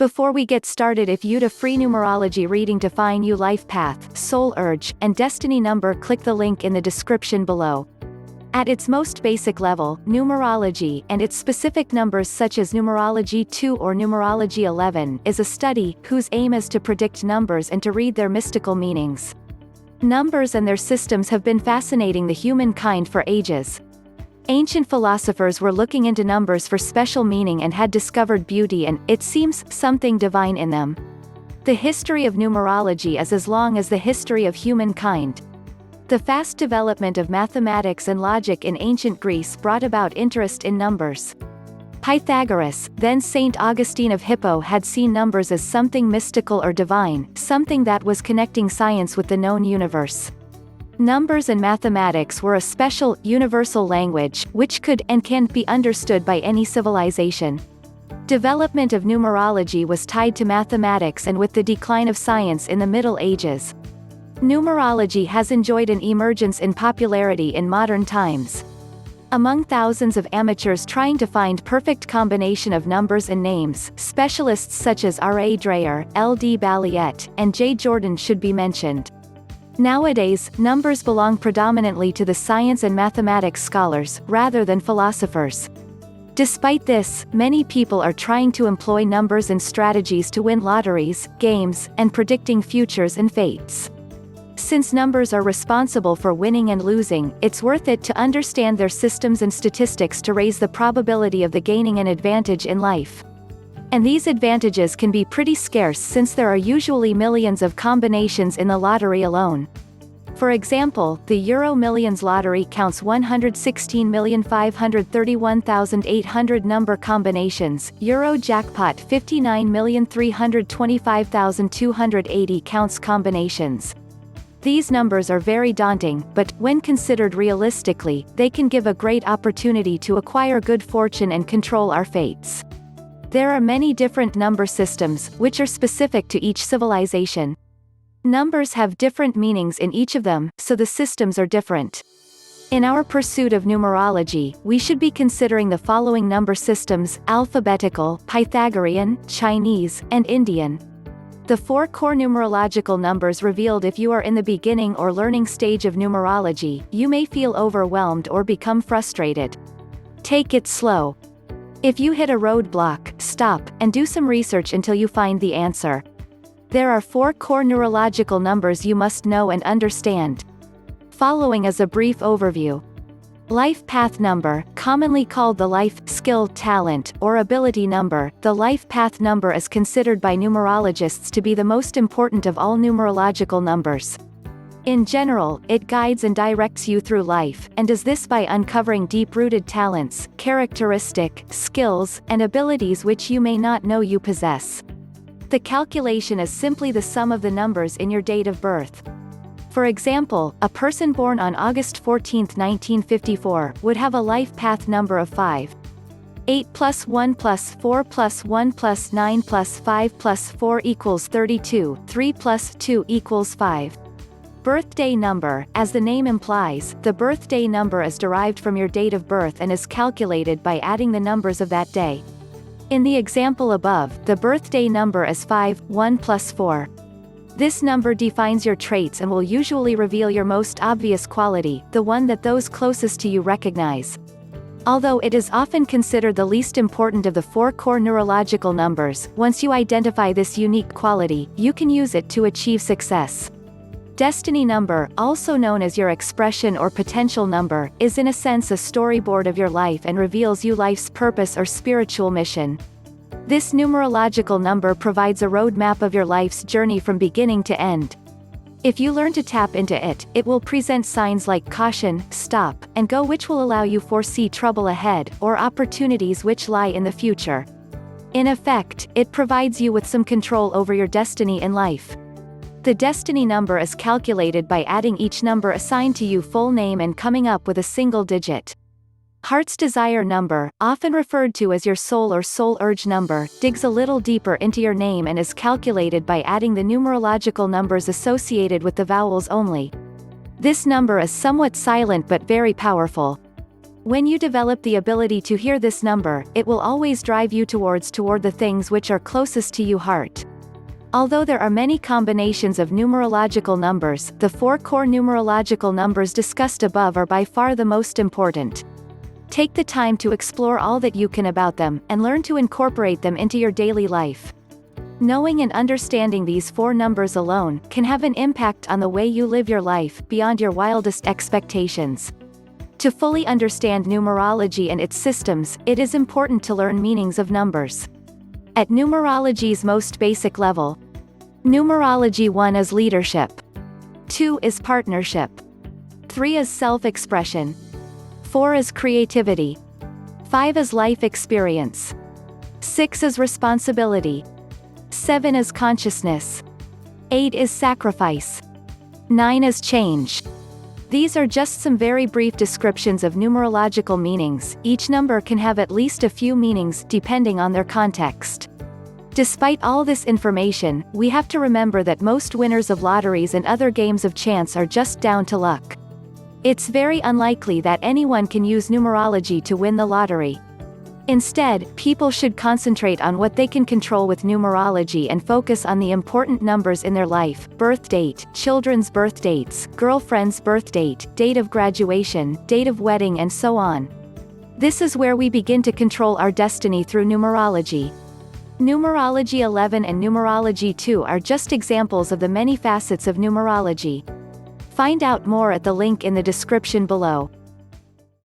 Before we get started, if you'd a free numerology reading to find your life path, soul urge, and destiny number, click the link in the description below. At its most basic level, numerology, and its specific numbers such as numerology 2 or numerology 11, is a study whose aim is to predict numbers and to read their mystical meanings. Numbers and their systems have been fascinating the humankind for ages. Ancient philosophers were looking into numbers for special meaning and had discovered beauty and, it seems, something divine in them. The history of numerology is as long as the history of humankind. The fast development of mathematics and logic in ancient Greece brought about interest in numbers. Pythagoras, then Saint Augustine of Hippo, had seen numbers as something mystical or divine, something that was connecting science with the known universe. Numbers and mathematics were a special, universal language, which could and can be understood by any civilization. Development of numerology was tied to mathematics, and with the decline of science in the Middle Ages, numerology has enjoyed an emergence in popularity in modern times. Among thousands of amateurs trying to find perfect combination of numbers and names, specialists such as R.A. Dreyer, L.D. Balliet, and J. Jordan should be mentioned. Nowadays, numbers belong predominantly to the science and mathematics scholars, rather than philosophers. Despite this, many people are trying to employ numbers and strategies to win lotteries, games, and predicting futures and fates. Since numbers are responsible for winning and losing, it's worth it to understand their systems and statistics to raise the probability of the gaining an advantage in life. And these advantages can be pretty scarce since there are usually millions of combinations in the lottery alone. For example, the Euro Millions lottery counts 116,531,800 number combinations, Euro jackpot 59,325,280 counts combinations. These numbers are very daunting, but, when considered realistically, they can give a great opportunity to acquire good fortune and control our fates. There are many different number systems, which are specific to each civilization. Numbers have different meanings in each of them, so the systems are different. In our pursuit of numerology, we should be considering the following number systems: alphabetical, Pythagorean, Chinese, and Indian. The 4 core numerological numbers revealed. If you are in the beginning or learning stage of numerology, you may feel overwhelmed or become frustrated. Take it slow. If you hit a roadblock, stop, and do some research until you find the answer. There are 4 core neurological numbers you must know and understand. Following is a brief overview. Life path number, commonly called the life, skill, talent, or ability number. The life path number is considered by numerologists to be the most important of all numerological numbers. In general, it guides and directs you through life, and does this by uncovering deep-rooted talents, skills, and abilities which you may not know you possess. The calculation is simply the sum of the numbers in your date of birth. For example, a person born on August 14, 1954, would have a life path number of 5. 8 plus 1 plus 4 plus 1 plus 9 plus 5 plus 4 equals 32, 3 plus 2 equals 5. Birthday number, as the name implies, the birthday number is derived from your date of birth and is calculated by adding the numbers of that day. In the example above, the birthday number is 5, 1 plus 4. This number defines your traits and will usually reveal your most obvious quality, the one that those closest to you recognize. Although it is often considered the least important of the 4 core neurological numbers, once you identify this unique quality, you can use it to achieve success. Destiny number, also known as your expression or potential number, is in a sense a storyboard of your life and reveals you life's purpose or spiritual mission. This numerological number provides a roadmap of your life's journey from beginning to end. If you learn to tap into it, it will present signs like caution, stop, and go, which will allow you foresee trouble ahead, or opportunities which lie in the future. In effect, it provides you with some control over your destiny in life. The destiny number is calculated by adding each number assigned to you full name and coming up with a single digit. Heart's desire number, often referred to as your soul or soul urge number, digs a little deeper into your name and is calculated by adding the numerological numbers associated with the vowels only. This number is somewhat silent but very powerful. When you develop the ability to hear this number, it will always drive you toward the things which are closest to your heart. Although there are many combinations of numerological numbers, the 4 core numerological numbers discussed above are by far the most important. Take the time to explore all that you can about them, and learn to incorporate them into your daily life. Knowing and understanding these 4 numbers alone can have an impact on the way you live your life, beyond your wildest expectations. To fully understand numerology and its systems, it is important to learn meanings of numbers. At numerology's most basic level, numerology 1 is leadership. 2 is partnership. 3 is self-expression. 4 is creativity. 5 is life experience. 6 is responsibility. 7 is consciousness. 8 is sacrifice. 9 is change. These are just some very brief descriptions of numerological meanings. Each number can have at least a few meanings, depending on their context. Despite all this information, we have to remember that most winners of lotteries and other games of chance are just down to luck. It's very unlikely that anyone can use numerology to win the lottery. Instead, people should concentrate on what they can control with numerology and focus on the important numbers in their life: birth date, children's birth dates, girlfriend's birth date, date of graduation, date of wedding, and so on. This is where we begin to control our destiny through numerology. Numerology 11 and Numerology 2 are just examples of the many facets of numerology. Find out more at the link in the description below.